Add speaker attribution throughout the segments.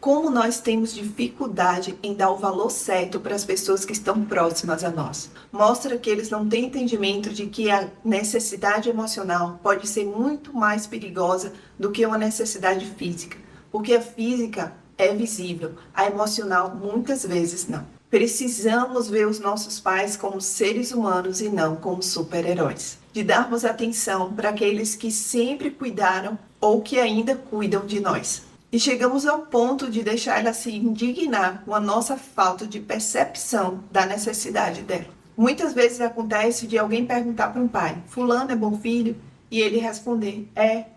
Speaker 1: Como nós temos dificuldade em dar o valor certo para as pessoas que estão próximas a nós. Mostra que eles não têm entendimento de que a necessidade emocional pode ser muito mais perigosa do que uma necessidade física, porque a física é visível, a emocional muitas vezes não. Precisamos ver os nossos pais como seres humanos e não como super-heróis. De darmos atenção para aqueles que sempre cuidaram ou que ainda cuidam de nós. E chegamos ao ponto de deixar ela se indignar com a nossa falta de percepção da necessidade dela. Muitas vezes acontece de alguém perguntar para um pai: fulano é bom filho? E ele responder: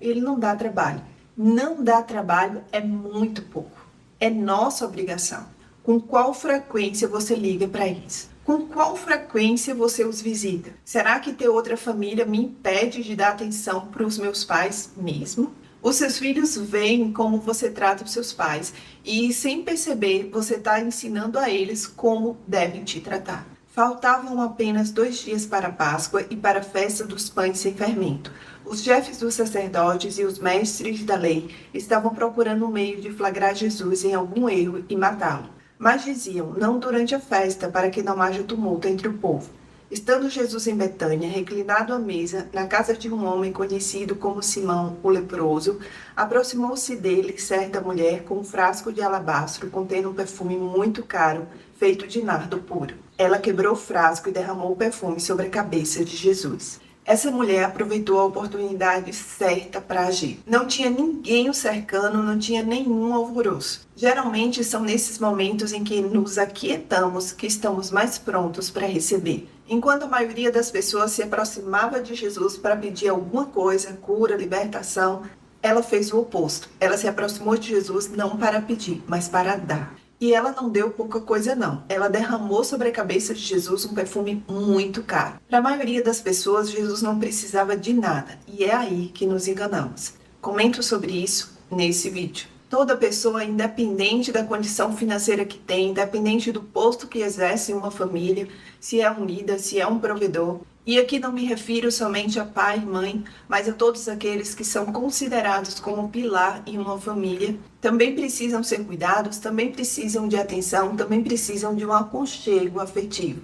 Speaker 1: ele não dá trabalho. Não dá trabalho é muito pouco. É nossa obrigação. Com qual frequência você liga para eles? Com qual frequência você os visita? Será que ter outra família me impede de dar atenção para os meus pais mesmo? Os seus filhos veem como você trata os seus pais e, sem perceber, você está ensinando a eles como devem te tratar. Faltavam apenas 2 dias para a Páscoa e para a festa dos pães sem fermento. Os chefes dos sacerdotes e os mestres da lei estavam procurando um meio de flagrar Jesus em algum erro e matá-lo. Mas diziam: não durante a festa, para que não haja tumulto entre o povo. Estando Jesus em Betânia, reclinado à mesa, na casa de um homem conhecido como Simão, o leproso, aproximou-se dele certa mulher com um frasco de alabastro contendo um perfume muito caro, feito de nardo puro. Ela quebrou o frasco e derramou o perfume sobre a cabeça de Jesus. Essa mulher aproveitou a oportunidade certa para agir. Não tinha ninguém o cercando, não tinha nenhum alvoroço. Geralmente são nesses momentos em que nos aquietamos que estamos mais prontos para receber. Enquanto a maioria das pessoas se aproximava de Jesus para pedir alguma coisa, cura, libertação, ela fez o oposto. Ela se aproximou de Jesus não para pedir, mas para dar. E ela não deu pouca coisa não. Ela derramou sobre a cabeça de Jesus um perfume muito caro. Para a maioria das pessoas, Jesus não precisava de nada. E é aí que nos enganamos. Comento sobre isso nesse vídeo. Toda pessoa, independente da condição financeira que tem, independente do posto que exerce em uma família, se é um líder, se é um provedor, e aqui não me refiro somente a pai e mãe, mas a todos aqueles que são considerados como pilar em uma família, também precisam ser cuidados, também precisam de atenção, também precisam de um aconchego afetivo.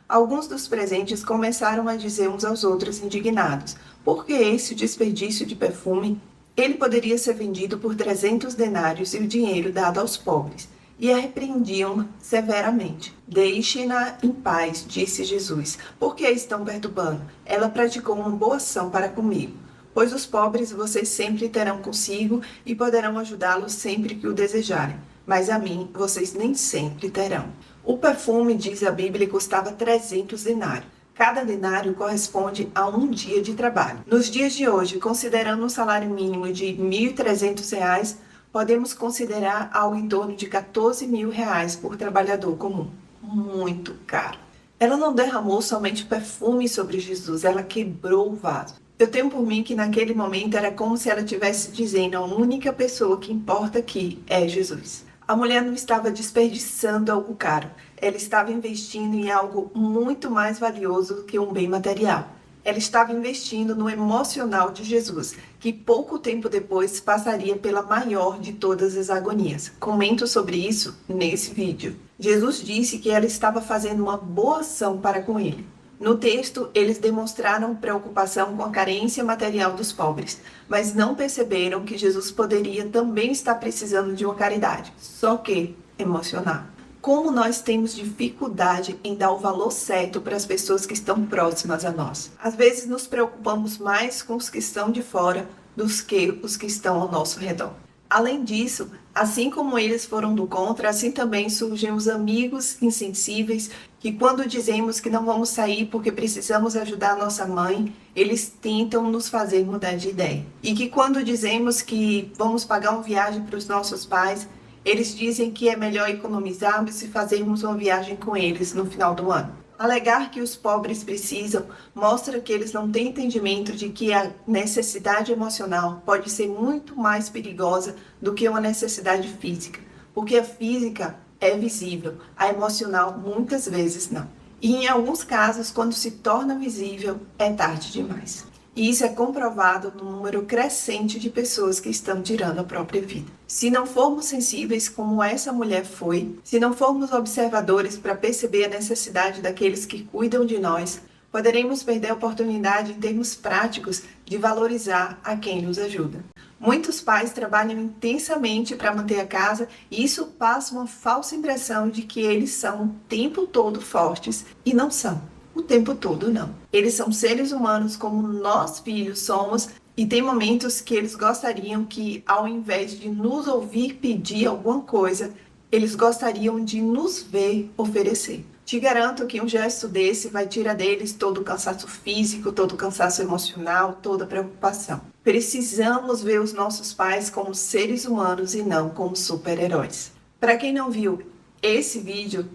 Speaker 1: Alguns dos presentes começaram a dizer uns aos outros indignados: por que esse desperdício de perfume? Ele poderia ser vendido por 300 denários e o dinheiro dado aos pobres. E a repreendiam severamente. Deixem-na em paz, disse Jesus. Por que a estão perturbando? Ela praticou uma boa ação para comigo. Pois os pobres vocês sempre terão consigo e poderão ajudá-los sempre que o desejarem. Mas a mim vocês nem sempre terão. O perfume, diz a Bíblia, custava 300 denários. Cada denário corresponde a um dia de trabalho. Nos dias de hoje, considerando um salário mínimo de R$ 1.300, podemos considerar algo em torno de R$ 14.000 por trabalhador comum. Muito caro. Ela não derramou somente perfume sobre Jesus, ela quebrou o vaso. Eu tenho por mim que naquele momento era como se ela estivesse dizendo: a única pessoa que importa aqui é Jesus. A mulher não estava desperdiçando algo caro, ela estava investindo em algo muito mais valioso do que um bem material. Ela estava investindo no emocional de Jesus, que pouco tempo depois passaria pela maior de todas as agonias. Comento sobre isso nesse vídeo. Jesus disse que ela estava fazendo uma boa ação para com ele. No texto, eles demonstraram preocupação com a carência material dos pobres, mas não perceberam que Jesus poderia também estar precisando de uma caridade, só que emocional. Como nós temos dificuldade em dar o valor certo para as pessoas que estão próximas a nós. Às vezes nos preocupamos mais com os que estão de fora do que os que estão ao nosso redor. Além disso, assim como eles foram do contra, assim também surgem os amigos insensíveis que, quando dizemos que não vamos sair porque precisamos ajudar nossa mãe, eles tentam nos fazer mudar de ideia. E que quando dizemos que vamos pagar uma viagem para os nossos pais, eles dizem que é melhor economizarmos e fazermos uma viagem com eles no final do ano. Alegar que os pobres precisam mostra que eles não têm entendimento de que a necessidade emocional pode ser muito mais perigosa do que uma necessidade física, porque a física é visível, a emocional muitas vezes não. E em alguns casos, quando se torna visível, é tarde demais. E isso é comprovado no número crescente de pessoas que estão tirando a própria vida. Se não formos sensíveis como essa mulher foi, se não formos observadores para perceber a necessidade daqueles que cuidam de nós, poderemos perder a oportunidade em termos práticos de valorizar a quem nos ajuda. Muitos pais trabalham intensamente para manter a casa e isso passa uma falsa impressão de que eles são o tempo todo fortes e não são. O tempo todo não. Eles são seres humanos como nós filhos somos e tem momentos que eles gostariam que, ao invés de nos ouvir pedir alguma coisa, eles gostariam de nos ver oferecer. Te garanto que um gesto desse vai tirar deles todo o cansaço físico, todo o cansaço emocional, toda a preocupação. Precisamos ver os nossos pais como seres humanos e não como super-heróis. Para quem não viu esse vídeo,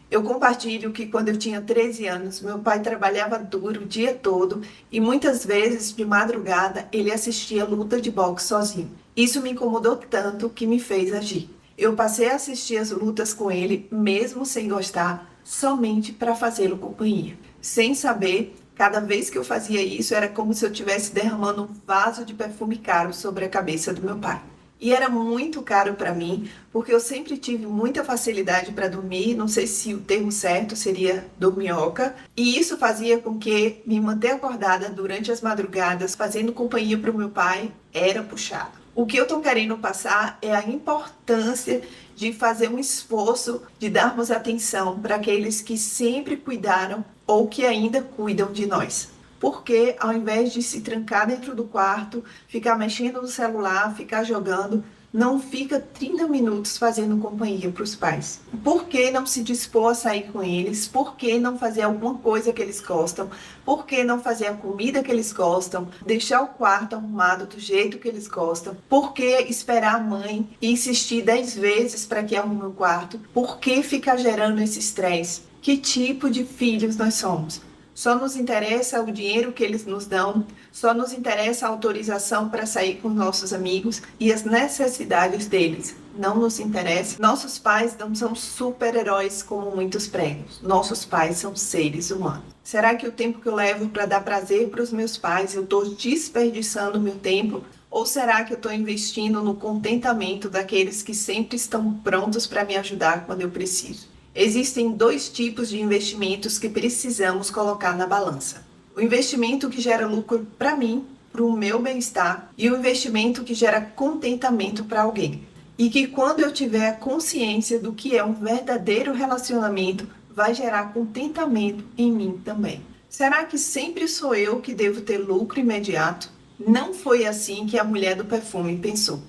Speaker 1: eu compartilho que quando eu tinha 13 anos, meu pai trabalhava duro o dia todo e muitas vezes de madrugada ele assistia luta de boxe sozinho. Isso me incomodou tanto que me fez agir. Eu passei a assistir as lutas com ele, mesmo sem gostar, somente para fazê-lo companhia. Sem saber, cada vez que eu fazia isso, era como se eu estivesse derramando um vaso de perfume caro sobre a cabeça do meu pai. E era muito caro para mim, porque eu sempre tive muita facilidade para dormir, não sei se o termo certo seria dorminhoca, e isso fazia com que me manter acordada durante as madrugadas, fazendo companhia para o meu pai, era puxado. O que eu estou querendo passar é a importância de fazer um esforço de darmos atenção para aqueles que sempre cuidaram ou que ainda cuidam de nós. Porque ao invés de se trancar dentro do quarto, ficar mexendo no celular, ficar jogando, não fica 30 minutos fazendo companhia para os pais. Por que não se dispor a sair com eles? Por que não fazer alguma coisa que eles gostam? Por que não fazer a comida que eles gostam? Deixar o quarto arrumado do jeito que eles gostam? Por que esperar a mãe e insistir 10 vezes para que arrume o quarto? Por que ficar gerando esse estresse? Que tipo de filhos nós somos? Só nos interessa o dinheiro que eles nos dão, só nos interessa a autorização para sair com nossos amigos e as necessidades deles. Não nos interessa. Nossos pais não são super-heróis como muitos pregam. Nossos pais são seres humanos. Será que o tempo que eu levo para dar prazer para os meus pais, eu estou desperdiçando meu tempo? Ou será que eu estou investindo no contentamento daqueles que sempre estão prontos para me ajudar quando eu preciso? Existem 2 tipos de investimentos que precisamos colocar na balança. O investimento que gera lucro para mim, para o meu bem-estar, e o investimento que gera contentamento para alguém. E que quando eu tiver a consciência do que é um verdadeiro relacionamento, vai gerar contentamento em mim também. Será que sempre sou eu que devo ter lucro imediato? Não foi assim que a mulher do perfume pensou.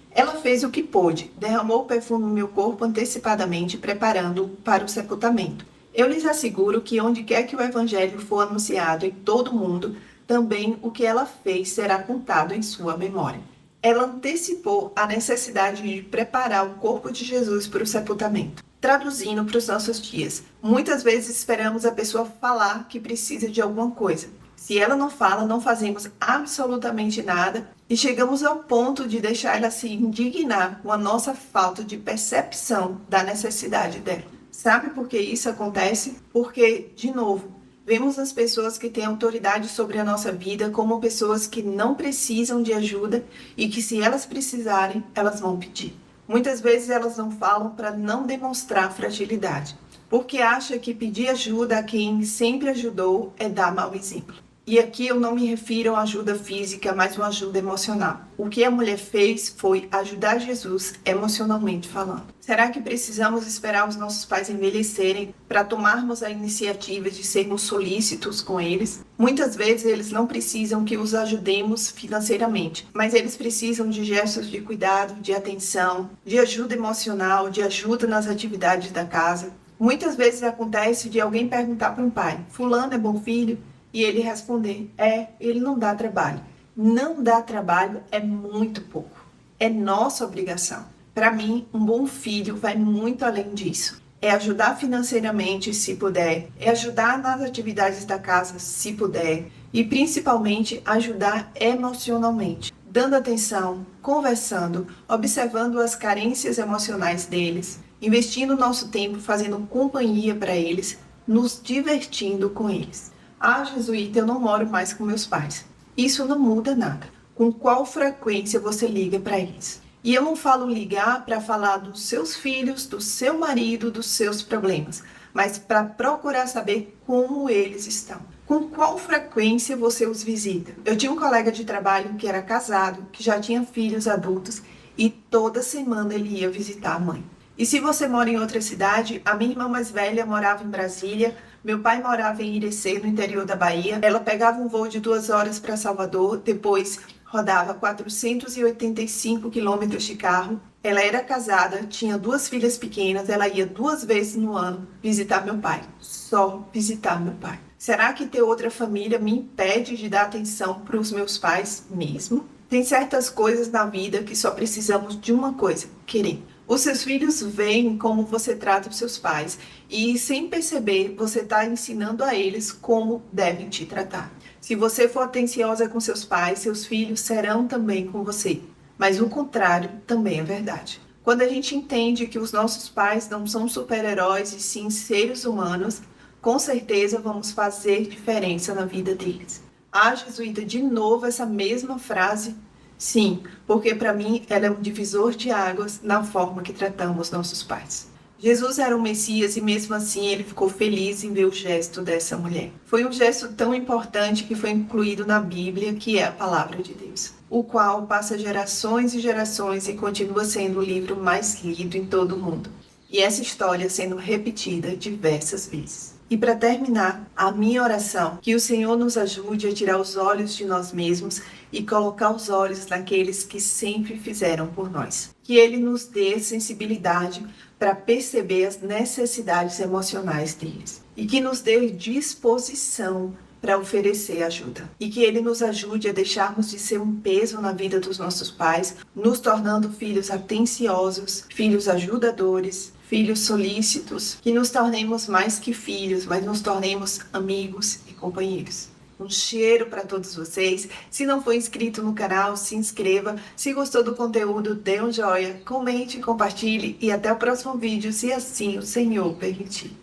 Speaker 1: Ela fez o que pôde, derramou o perfume no meu corpo antecipadamente, preparando-o para o sepultamento. Eu lhes asseguro que onde quer que o evangelho for anunciado em todo o mundo, também o que ela fez será contado em sua memória. Ela antecipou a necessidade de preparar o corpo de Jesus para o sepultamento. Traduzindo para os nossos dias, muitas vezes esperamos a pessoa falar que precisa de alguma coisa. Se ela não fala, não fazemos absolutamente nada e chegamos ao ponto de deixar ela se indignar com a nossa falta de percepção da necessidade dela. Sabe por que isso acontece? Porque, de novo, vemos as pessoas que têm autoridade sobre a nossa vida como pessoas que não precisam de ajuda e que, se elas precisarem, elas vão pedir. Muitas vezes elas não falam para não demonstrar fragilidade, porque acha que pedir ajuda a quem sempre ajudou é dar mau exemplo. E aqui eu não me refiro a ajuda física, mas uma ajuda emocional. O que a mulher fez foi ajudar Jesus emocionalmente falando. Será que precisamos esperar os nossos pais envelhecerem para tomarmos a iniciativa de sermos solícitos com eles? Muitas vezes eles não precisam que os ajudemos financeiramente, mas eles precisam de gestos de cuidado, de atenção, de ajuda emocional, de ajuda nas atividades da casa. Muitas vezes acontece de alguém perguntar para um pai: fulano é bom filho? E ele responder: ele não dá trabalho. Não dá trabalho é muito pouco. É nossa obrigação. Para mim, um bom filho vai muito além disso. É ajudar financeiramente, se puder. É ajudar nas atividades da casa, se puder. E principalmente ajudar emocionalmente. Dando atenção, conversando, observando as carências emocionais deles. Investindo nosso tempo fazendo companhia para eles. Nos divertindo com eles. Ah, jesuíta, eu não moro mais com meus pais. Isso não muda nada. Com qual frequência você liga para eles? E eu não falo ligar para falar dos seus filhos, do seu marido, dos seus problemas, mas para procurar saber como eles estão. Com qual frequência você os visita? Eu tinha um colega de trabalho que era casado, que já tinha filhos adultos e toda semana ele ia visitar a mãe. E se você mora em outra cidade, a minha irmã mais velha morava em Brasília, meu pai morava em Irecê, no interior da Bahia. Ela pegava um voo de 2 horas para Salvador, depois rodava 485 quilômetros de carro. Ela era casada, tinha 2 filhas pequenas, ela ia 2 vezes no ano visitar meu pai, só visitar meu pai. Será que ter outra família me impede de dar atenção para os meus pais mesmo? Tem certas coisas na vida que só precisamos de uma coisa: querer. Os seus filhos veem como você trata os seus pais e, sem perceber, você está ensinando a eles como devem te tratar. Se você for atenciosa com seus pais, seus filhos serão também com você. Mas o contrário também é verdade. Quando a gente entende que os nossos pais não são super-heróis e sim seres humanos, com certeza vamos fazer diferença na vida deles. Ah, jesuíta, de novo essa mesma frase? Sim, porque para mim ela é um divisor de águas na forma que tratamos nossos pais. Jesus era o Messias e mesmo assim ele ficou feliz em ver o gesto dessa mulher. Foi um gesto tão importante que foi incluído na Bíblia, que é a Palavra de Deus, o qual passa gerações e gerações e continua sendo o livro mais lido em todo o mundo. E essa história sendo repetida diversas vezes. E para terminar, a minha oração, que o Senhor nos ajude a tirar os olhos de nós mesmos e colocar os olhos naqueles que sempre fizeram por nós. Que Ele nos dê sensibilidade para perceber as necessidades emocionais deles. E que nos dê disposição para oferecer ajuda. E que Ele nos ajude a deixarmos de ser um peso na vida dos nossos pais, nos tornando filhos atenciosos, filhos ajudadores, filhos solícitos, que nos tornemos mais que filhos, mas nos tornemos amigos e companheiros. Um cheiro para todos vocês. Se não for inscrito no canal, se inscreva. Se gostou do conteúdo, dê um joinha, comente, compartilhe e até o próximo vídeo, se assim o Senhor permitir.